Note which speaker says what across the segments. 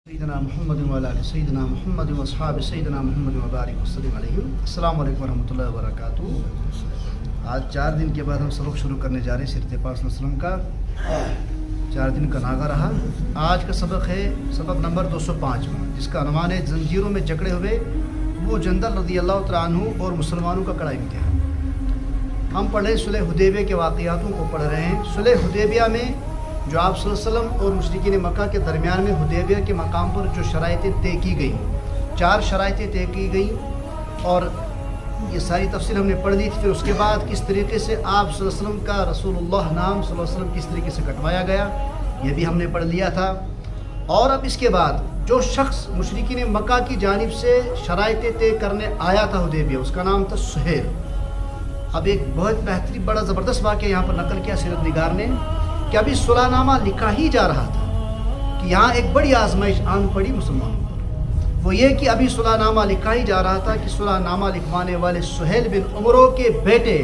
Speaker 1: سیدنا محمد وعلی آل سیدنا محمد واصحاب سیدنا محمد وبارک وسلم علیہ. السلام علیکم ورحمۃ اللہ وبرکاتہ. آج 4 دن کے بعد ہم سبق شروع کرنے جا رہے ہیں سیرت پاک صلی اللہ علیہ وسلم کا. 4 دن کا ناغہ رہا. آج کا سبق ہے سبق نمبر 205 جس کا عنوان ہے زنجیروں میں جکڑے ہوئے ابو جندل رضی اللہ تعالیٰ عنہ اور مسلمانوں کا کڑا امتحان. ہم پڑھ رہے ہیں صلح حدیبیہ کے واقعاتوں کو پڑھ رہے ہیں. صلح حدیبیہ میں جو آپ صلی اللہ علیہ وسلم اور مشرکین مکہ کے درمیان میں حدیبیہ کے مقام پر جو شرائطیں طے کی گئیں، 4 شرائطیں طے کی گئیں اور یہ ساری تفصیل ہم نے پڑھ لی تھی. پھر اس کے بعد کس طریقے سے آپ صلی اللہ علیہ وسلم کا رسول اللہ نام صلی اللہ علیہ وسلم کس طریقے سے کٹوایا گیا یہ بھی ہم نے پڑھ لیا تھا. اور اب اس کے بعد جو شخص مشرکین مکہ کی جانب سے شرائطیں طے کرنے آیا تھا حدیبیہ، اس کا نام تھا سہیل. اب ایک بہت بہترین بڑا زبردست واقعہ یہاں پر نقل کیا سیرت نگار نے کہ ابھی صلح نامہ لکھا ہی جا رہا تھا کہ یہاں ایک بڑی آزمائش آن پڑی مسلمانوں پر. وہ یہ کہ ابھی صلح نامہ لکھا ہی جا رہا تھا کہ صلح نامہ لکھوانے والے سہیل بن عمرو کے بیٹے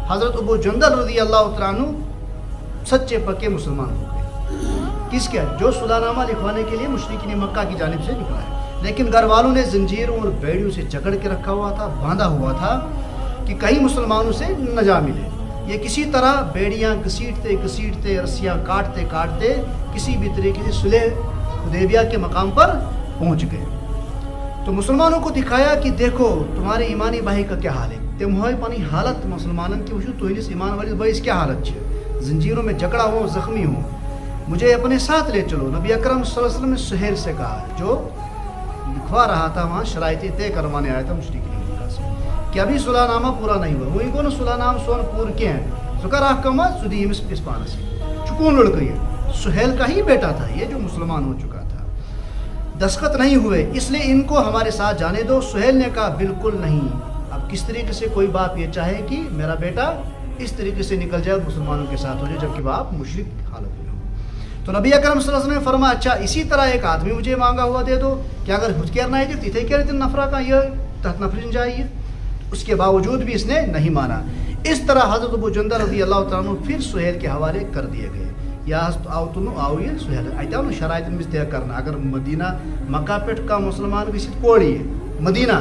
Speaker 1: حضرت ابو جندل رضی اللہ تعالیٰ عنہ سچے پکے مسلمان ہو گئے. کس کے؟ جو صلح نامہ لکھوانے کے لیے مشرکین مکہ کی جانب سے نکلا ہے، لیکن گھر والوں نے زنجیروں اور بیڑیوں سے جکڑ کے رکھا ہوا تھا، باندھا ہوا تھا کہ کہیں مسلمانوں سے نہ جا ملے. یہ کسی طرح بیڑیاں گھسیٹتے رسیاں کاٹتے کسی بھی طریقے سے صلح حدیبیہ کے مقام پر پہنچ گئے. تو مسلمانوں کو دکھایا کہ دیکھو تمہارے ایمانی بھائی کا کیا حال ہے. تمہاری پانی حالت مسلمانوں کی وجہ تو ایمان والی بھائی اس کیا حالت ہے، زنجیروں میں جکڑا ہوں، زخمی ہوں، مجھے اپنے ساتھ لے چلو. نبی اکرم صلی اللہ علیہ وسلم نے سہیل سے کہا جو لکھوا رہا تھا، وہاں شرائطیں طے کروانے آیا تھا مشرکین کہ ابھی صلح نامہ پورا نہیں ہوا. وہی کو صلح نام سون پور کے ہیں سکر احکامہ سدی امس پس پانس چکون لڑکا یہ سہیل کا ہی بیٹا تھا یہ جو مسلمان ہو چکا تھا. دستخط نہیں ہوئے، اس لیے ان کو ہمارے ساتھ جانے دو. سہیل نے کہا بالکل نہیں. اب کس طریقے سے کوئی باپ یہ چاہے کہ میرا بیٹا اس طریقے سے نکل جائے مسلمانوں کے ساتھ ہو جائے جبکہ باپ مشرک حالت میں ہو. تو نبی اکرم صلی اللہ علیہ وسلم نے فرمایا اچھا اسی طرح ایک آدمی مجھے مانگا ہوا دے دو کہ اگر خود کہنا ہے تھے کہہ رہے تھے نفرہ کا یہ تحت نفرین جائیے. اس کے باوجود بھی اس نے نہیں مانا. اس طرح حضرت ابو جندل رضی اللہ تعالیٰ عنہ پھر سہیل کے حوالے کر دیے گئے. یا آؤ تنو آؤ یہ سہیل آئیتا انہوں شرائط میں طے کرنا. اگر مدینہ مکہ پیٹ کا مسلمان گھسیت کوڑی ہے مدینہ،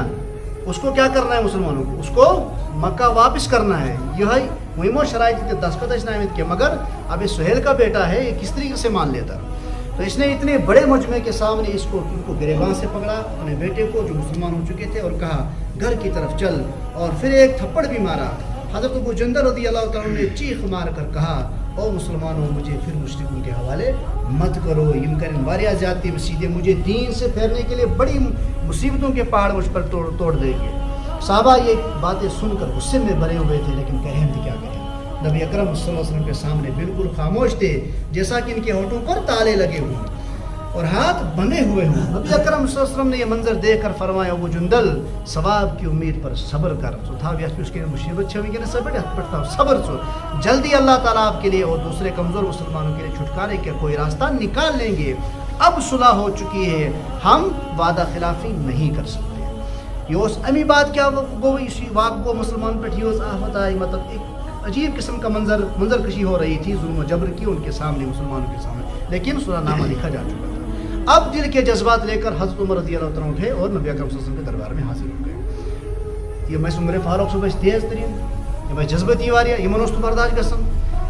Speaker 1: اس کو کیا کرنا ہے مسلمانوں کو؟ اس کو مکہ واپس کرنا ہے. یہی مہم و شرائط کے دستخط اس نے کے مگر اب یہ سہیل کا بیٹا ہے، یہ کس طریقے سے مان لیتا. تو اس نے اتنے بڑے مجمع کے سامنے اس کو ان کو گریباں سے پکڑا اپنے بیٹے کو جو مسلمان ہو چکے تھے اور کہا گھر کی طرف چل، اور پھر ایک تھپڑ بھی مارا. حضرت ابو جندل رضی اللہ تعالیٰ نے چیخ مار کر کہا او مسلمانوں مجھے پھر مشرکوں کے حوالے مت کرو. ان کا واریہ زیادتی مسیدیں مجھے دین سے پھیرنے کے لیے بڑی مصیبتوں کے پہاڑ مجھ پر توڑ دے گے. صحابہ یہ باتیں سن کر غصے میں بھرے ہوئے تھے لیکن کہیں بھی کیا کہیں. نبی اکرم صلی اللہ علیہ وسلم کے سامنے بالکل خاموش تھے جیسا کہ ان کے ہونٹوں پر تالے لگے ہوئے اور ہاتھ بندھے ہوئے ہوں. نبی اکرم صلی اللہ علیہ وسلم نے یہ منظر دیکھ کر فرمایا ابو جندل ثواب کی امید پر صبر کر. سو تھا بھی اس کے مصیبت چھوی کے صبر پڑتا صبر سو جلدی اللہ تعالیٰ آپ کے لیے اور دوسرے کمزور مسلمانوں کے لیے چھٹکارے کے کوئی راستہ نکال لیں گے. اب صلح ہو چکی ہے، ہم وعدہ خلافی نہیں کر سکتے. یہ اس امی بات کیا گو اسی واقع کو مسلمان پہ ٹھیوس آفت آئی، مطلب ایک عجیب قسم کا منظر کشی ہو رہی تھی ظلم و جبر کی ان کے سامنے مسلمانوں کے سامنے، لیکن صلح نامہ لکھا جا چکا تھا. اب دل کے جذبات لے کر حضرت عمر رضی اللہ عنہ اٹھے اور نبی اکرم صلی اللہ علیہ وسلم کے دربار میں حاضر ہو گئے. یہ میں عمر فاروق صبح تیز ترین یہ میں جذبتی واریہ یہ منوست برداشت گسن.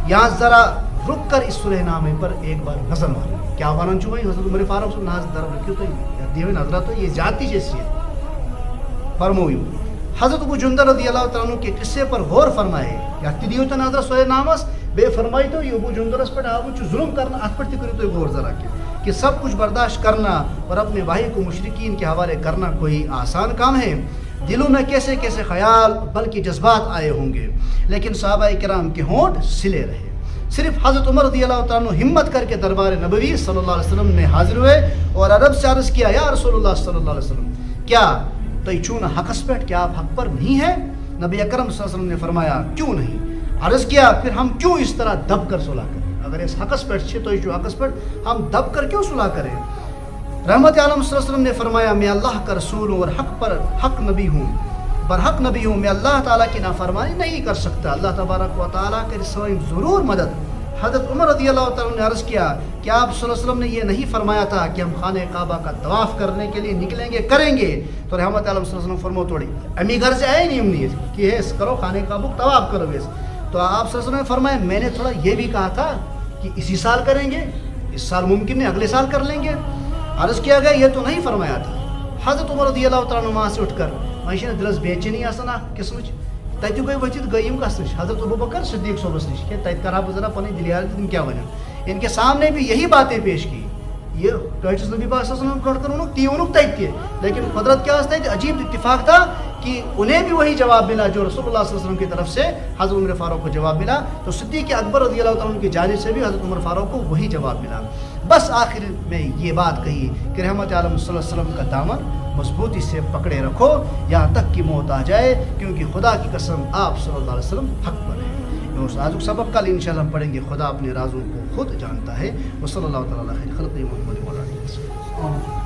Speaker 1: یہاں ذرا رک کر اس صلح نامے پر ایک بار نظر مارو کیا ونن چھ وۄنۍ حضرت عمر فاروق صاحب ناز در رکھیو تو دیو نظرہ تو یہ ذاتی حیثیت فرمویو. حضرت ابو جندل رضی اللہ تعالیٰ عنہ کے قصے پر غور فرمائے یا دیو تو نظر صلح نامس بے فرمائی تو یہ ابو جندلس پر آگو ظلم کرنا ات پر تکری تو غور ذرا کہ سب کچھ برداشت کرنا اور اپنے بھائی کو مشرکین کے حوالے کرنا کوئی آسان کام ہے. دلوں میں کیسے کیسے خیال بلکہ جذبات آئے ہوں گے، لیکن صحابہ کرام کے ہونٹ سلے رہے. صرف حضرت عمر رضی اللہ تعالیٰ عنہ ہمت کر کے دربار نبوی صلی اللہ علیہ وسلم میں حاضر ہوئے اور عرب سے عرض کیا یا رسول اللہ صلی اللہ علیہ وسلم کیا تو چون حقس پیٹ کیا آپ حق پر نہیں ہیں؟ نبی اکرم صلی اللہ علیہ وسلم نے فرمایا کیوں نہیں. عرض کیا پھر ہم کیوں اس طرح دب کر صلح کریں؟ اگر اس حقس پیٹ چھے تو جو حقس پیٹ ہم دب کر کیوں صلح کریں؟ رحمت عالم صلی اللہ علیہ وسلم نے فرمایا میں اللہ کا رسول ہوں اور حق نبی ہوں، برحق نبی ہوں. میں اللہ تعالیٰ کی نافرمانی نہیں کر سکتا. اللہ تبارک و تعالیٰ کے سوئم ضرور مدد حضرت عمر رضی اللہ تعالیٰ نے عرض کیا کہ آپ صلی اللہ علیہ وسلم نے یہ نہیں فرمایا تھا کہ ہم خانہ کعبہ کا طواف کرنے کے لیے نکلیں گے کریں گے؟ تو رحمت عالم صلی اللہ علیہ وسلم فرمو توڑی امی گھر سے آئے نہیں امنی کہ ہے کرو خانہ کعبہ طواف کرو گے. تو آپ صلی اللہ علیہ وسلم نے فرمایا میں نے تھوڑا یہ بھی کہا تھا کہ اسی سال کریں گے، اس سال ممکن نہیں اگلے سال کر لیں گے. عرض کیا گیا یہ تو نہیں فرمایا تھا. حضرت عمر رضی اللہ تعالیٰ عنہ وہاں سے اٹھ کر معاشی نے دلس بے چینی آسان اخ قسمچ تتہ گئی ورتھ گئی کس نش حضرت ابوبکر صدیق صوبس نش کہ تتہ کرا بہ ذرا پنہ دلیال تم کیا ونن. ان کے سامنے بھی یہی باتیں پیش کی. یہ ٹچس نبی پاک صلی اللہ علیہ وسلم کر ونک تی ونک تت تہ، لیکن قدرت کیا تھا عجیب اتفاق تھا کہ انہیں بھی وہی جواب ملا جو رسول اللہ صلی اللہ علیہ وسلم کی طرف سے حضرت عمر فاروق کو جواب ملا. تو صدیق اکبر رضی اللہ تعالیٰ عنہ کی جانب سے بھی حضرت عمر فاروق کو وہی جواب ملا. بس آخر میں یہ بات کہی کہ رحمت عالم صلی اللہ علیہ وسلم کا دامن مضبوطی سے پکڑے رکھو یہاں تک کہ موت آ جائے، کیونکہ خدا کی قسم آپ صلی اللہ علیہ وسلم حق پر ہے. اس نازک سبق کل انشاءاللہ ہم پڑھیں گے خدا اپنے رازوں کو خود جانتا ہے. وصلی اللہ تعالیٰ علیہ خلق محمد و علیہ وسلم.